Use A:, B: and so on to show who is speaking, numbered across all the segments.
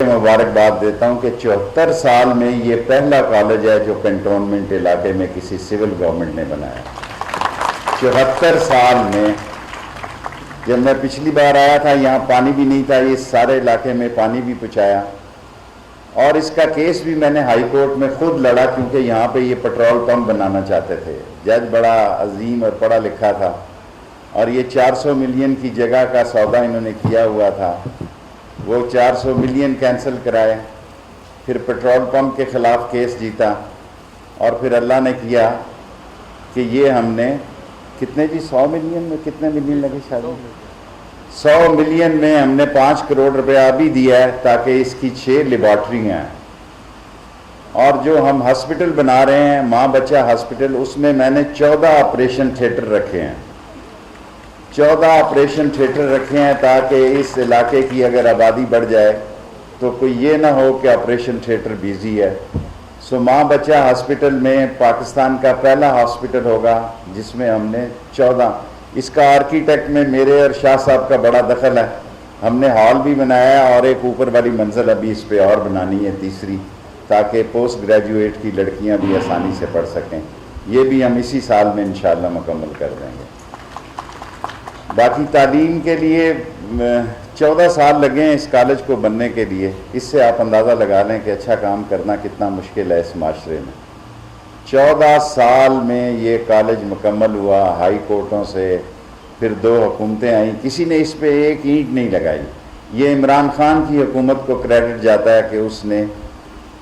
A: مبارکباد دیتا ہوں کہ 74 سال میں یہ پہلا کالج ہے جو کنٹونمنٹ علاقے میں کسی سول گورنمنٹ نے بنایا. 74 سال میں. جب میں پچھلی بار آیا تھا یہاں پانی بھی نہیں تھا, یہ سارے علاقے میں پانی بھی پہنچایا, اور اس کا کیس بھی میں نے ہائی کورٹ میں خود لڑا کیونکہ یہاں پہ یہ پیٹرول پمپ بنانا چاہتے تھے. جج بڑا عظیم اور پڑھا لکھا تھا, اور یہ 400 ملین کی جگہ کا سودا انہوں نے کیا ہوا تھا. وہ 400 ملین کینسل کرائے, پھر پیٹرول پمپ کے خلاف کیس جیتا, اور پھر اللہ نے کیا کہ یہ ہم نے کتنے 100 ملین میں کتنے ملین لگے, شاید 100 ملین میں ہم نے 5 کروڑ روپیہ ابھی دیا ہے تاکہ اس کی 6 لیبارٹریاں ہیں. اور جو ہم ہاسپٹل بنا رہے ہیں ماں بچہ ہاسپٹل, اس میں میں نے 14 آپریشن تھیٹر رکھے ہیں. 14 آپریشن تھیٹر رکھے ہیں تاکہ اس علاقے کی اگر آبادی بڑھ جائے تو کوئی یہ نہ ہو کہ آپریشن تھیٹر بیزی ہے. سو ماں بچہ ہاسپٹل میں پاکستان کا پہلا ہاسپٹل ہوگا جس میں ہم نے 14. اس کا آرکیٹیکٹ میں میرے اور شاہ صاحب کا بڑا دخل ہے. ہم نے ہال بھی بنایا اور ایک اوپر والی منزل ابھی اس پہ اور بنانی ہے, تیسری, تاکہ پوسٹ گریجویٹ کی لڑکیاں بھی آسانی سے پڑھ سکیں. یہ بھی ہم اسی سال میں انشاءاللہ مکمل کر دیں گے. باقی تعلیم کے لیے 14 سال لگے ہیں اس کالج کو بننے کے لیے. اس سے آپ اندازہ لگا لیں کہ اچھا کام کرنا کتنا مشکل ہے اس معاشرے میں. 14 سال میں یہ کالج مکمل ہوا, ہائی کورٹوں سے, پھر 2 حکومتیں آئیں, کسی نے اس پہ ایک اینٹ نہیں لگائی. یہ عمران خان کی حکومت کو کریڈٹ جاتا ہے کہ اس نے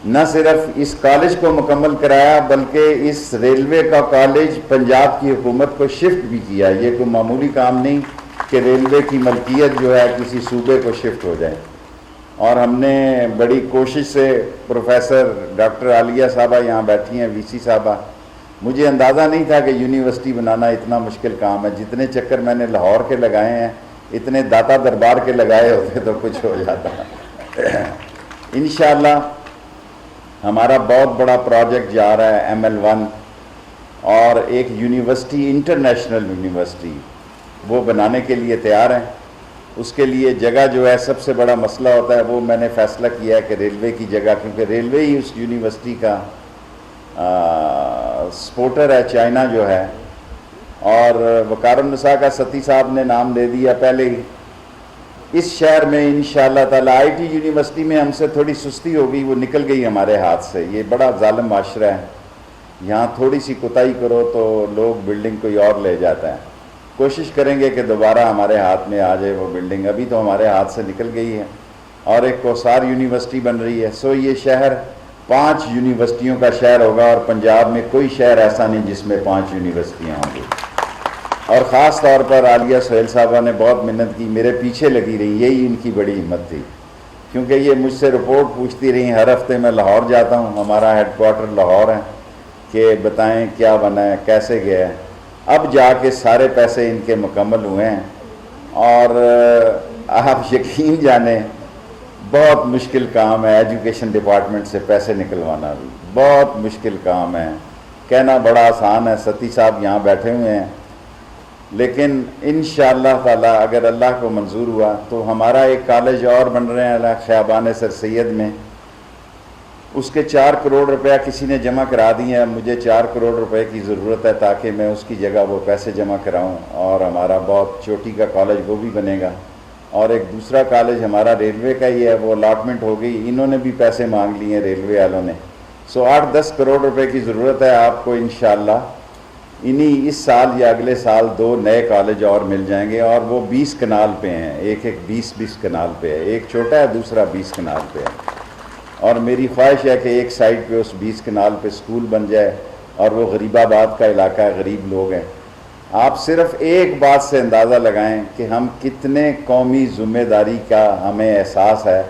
A: نہ صرف اس کالج کو مکمل کرایا بلکہ اس ریلوے کا کالج پنجاب کی حکومت کو شفٹ بھی کیا. یہ کوئی معمولی کام نہیں کہ ریلوے کی ملکیت جو ہے کسی صوبے کو شفٹ ہو جائے. اور ہم نے بڑی کوشش سے, پروفیسر ڈاکٹر عالیہ صاحبہ یہاں بیٹھی ہیں, وی سی صاحبہ, مجھے اندازہ نہیں تھا کہ یونیورسٹی بنانا اتنا مشکل کام ہے. جتنے چکر میں نے لاہور کے لگائے ہیں اتنے داتا دربار کے لگائے ہوتے تو کچھ ہو جاتا. انشاءاللہ ہمارا بہت بڑا پروجیکٹ جا رہا ہے ML1, اور ایک یونیورسٹی, انٹرنیشنل یونیورسٹی, وہ بنانے کے لیے تیار ہیں. اس کے لیے جگہ جو ہے سب سے بڑا مسئلہ ہوتا ہے, وہ میں نے فیصلہ کیا ہے کہ ریلوے کی جگہ, کیونکہ ریلوے ہی اس یونیورسٹی کا سپورٹر ہے, چائنا جو ہے. اور وقار النساء کا ستی صاحب نے نام دے دیا پہلے ہی. اس شہر میں انشاءاللہ تعالی IT یونیورسٹی میں ہم سے تھوڑی سستی ہو گئی, وہ نکل گئی ہمارے ہاتھ سے. یہ بڑا ظالم معاشرہ ہے, یہاں تھوڑی سی کوتاہی کرو تو لوگ بلڈنگ کوئی اور لے جاتا ہے. کوشش کریں گے کہ دوبارہ ہمارے ہاتھ میں آ جائے وہ بلڈنگ. ابھی تو ہمارے ہاتھ سے نکل گئی ہے. اور ایک کوسار یونیورسٹی بن رہی ہے. سو یہ شہر 5 یونیورسٹیوں کا شہر ہوگا, اور پنجاب میں کوئی شہر ایسا نہیں جس میں 5 یونیورسٹیاں ہوں گی. اور خاص طور پر عالیہ سہیل صاحبہ نے بہت محنت کی, میرے پیچھے لگی رہی, یہی ان کی بڑی ہمت تھی. کیونکہ یہ مجھ سے رپورٹ پوچھتی رہی, ہر ہفتے میں لاہور جاتا ہوں, ہمارا ہیڈ کوارٹر لاہور ہے, کہ بتائیں کیا بنا ہے, کیسے گیا ہے. اب جا کے سارے پیسے ان کے مکمل ہوئے ہیں, اور آپ یقین جانیں بہت مشکل کام ہے ایجوکیشن ڈپارٹمنٹ سے پیسے نکلوانا بھی بہت مشکل کام ہے. کہنا بڑا آسان ہے, ستی صاحب یہاں بیٹھے ہوئے ہیں, لیکن انشاءاللہ تعالی اگر اللہ کو منظور ہوا تو ہمارا ایک کالج اور بن رہے ہیں خیابان سر سید میں. اس کے 4 کروڑ روپیہ کسی نے جمع کرا دی ہیں. مجھے 4 کروڑ روپے کی ضرورت ہے تاکہ میں اس کی جگہ وہ پیسے جمع کراؤں, اور ہمارا بہت چوٹی کا کالج وہ بھی بنے گا. اور ایک دوسرا کالج ہمارا ریلوے کا ہی ہے, وہ الاٹمنٹ ہو گئی, انہوں نے بھی پیسے مانگ لیے ہیں ریلوے والوں نے. سو 8-10 کروڑ روپے کی ضرورت ہے آپ کو. انشاءاللہ انہی اس سال یا اگلے سال 2 نئے کالج اور مل جائیں گے, اور وہ 20 کنال پہ ہیں. ایک 20 کنال پہ ہے, ایک چھوٹا ہے, دوسرا 20 کنال پہ ہے. اور میری خواہش ہے کہ ایک سائڈ پہ اس 20 کنال پہ سکول بن جائے, اور وہ غریب آباد کا علاقہ ہے, غریب لوگ ہیں. آپ صرف ایک بات سے اندازہ لگائیں کہ ہم کتنے قومی ذمہ داری کا ہمیں احساس ہے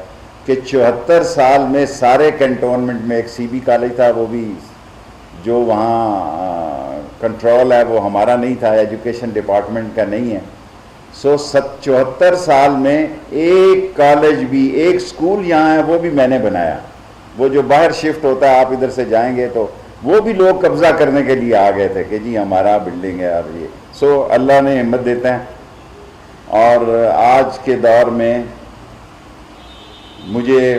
A: کہ 74 سال میں سارے کنٹونمنٹ میں ایک CB کالج تھا, وہ بھی جو وہاں کنٹرول ہے وہ ہمارا نہیں تھا, ایجوکیشن ڈپارٹمنٹ کا نہیں ہے. سو 74 سال میں ایک کالج بھی, ایک سکول یہاں ہے وہ بھی میں نے بنایا. وہ جو باہر شفٹ ہوتا ہے, آپ ادھر سے جائیں گے تو وہ بھی لوگ قبضہ کرنے کے لیے آ گئے تھے کہ جی ہمارا بلڈنگ ہے. اور یہ سو اللہ نے ہمت دیتے ہیں. اور آج کے دور میں مجھے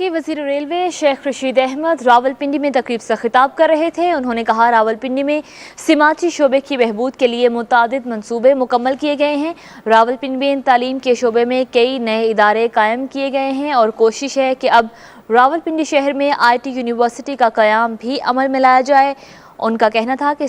B: وفاقی وزیر ریلوے شیخ رشید احمد راولپنڈی میں تقریب سے خطاب کر رہے تھے۔ انہوں نے کہا راولپنڈی میں سماجی شعبے کی بہبود کے لیے متعدد منصوبے مکمل کیے گئے ہیں۔ راولپنڈی میں تعلیم کے شعبے میں کئی نئے ادارے قائم کیے گئے ہیں اور کوشش ہے کہ اب راولپنڈی شہر میں IIT یونیورسٹی کا قیام بھی عمل میں لایا جائے۔ ان کا کہنا تھا کہ